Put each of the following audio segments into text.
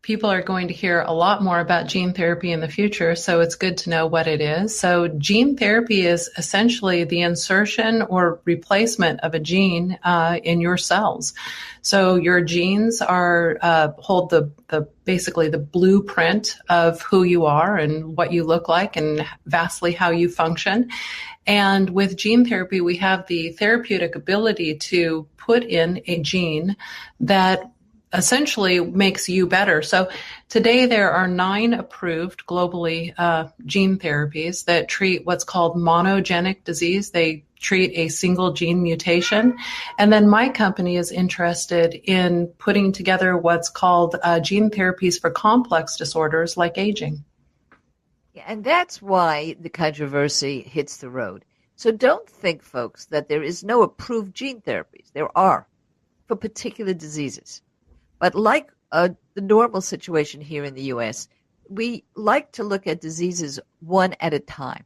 people are going to hear a lot more about gene therapy in the future, so it's good to know what it is. So gene therapy is essentially the insertion or replacement of a gene in your cells. So your genes are hold the basically the blueprint of who you are and what you look like and vastly how you function. And with gene therapy, we have the therapeutic ability to put in a gene that essentially makes you better. So today there are 9 approved globally gene therapies that treat what's called monogenic disease. They treat a single gene mutation. And then my company is interested in putting together what's called gene therapies for complex disorders like aging. Yeah, and that's why the controversy hits the road. So don't think, folks, that there is no approved gene therapies. There are for particular diseases. But like the normal situation here in the U.S., we like to look at diseases one at a time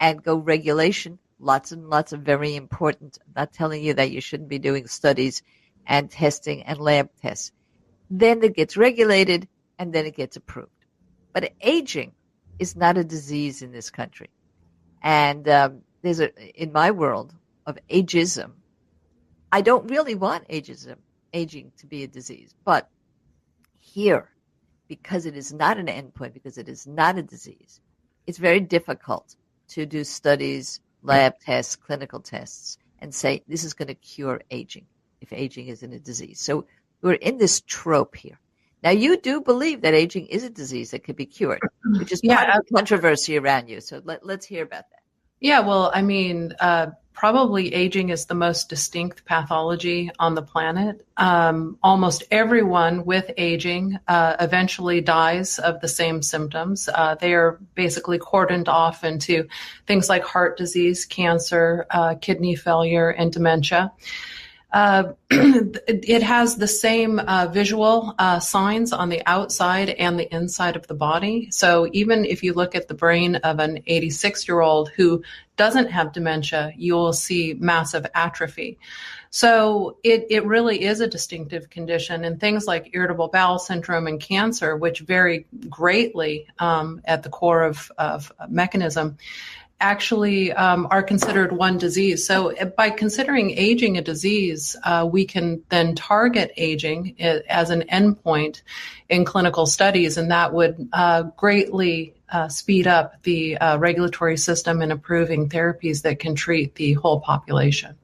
and go regulation. Lots and lots of very important. I'm not telling you that you shouldn't be doing studies and testing and lab tests. Then it gets regulated and then it gets approved. But aging is not a disease in this country. And in my world of ageism, I don't really want aging to be a disease. But here, because it is not an endpoint, because it is not a disease, it's very difficult to do studies, lab tests, clinical tests, and say this is going to cure aging if aging isn't a disease. So we're in this trope here. Now, you do believe that aging is a disease that could be cured, which is part of the controversy around you. So let's hear about that. Yeah, well, I mean, probably aging is the most distinct pathology on the planet. Almost everyone with aging eventually dies of the same symptoms. They are basically cordoned off into things like heart disease, cancer, kidney failure, and dementia. It has the same visual signs on the outside and the inside of the body. So even if you look at the brain of an 86-year-old who doesn't have dementia, you will see massive atrophy. So it really is a distinctive condition, and things like irritable bowel syndrome and cancer, which vary greatly at the core of mechanism, actually are considered one disease. So by considering aging a disease, we can then target aging as an endpoint in clinical studies, and that would greatly speed up the regulatory system in approving therapies that can treat the whole population.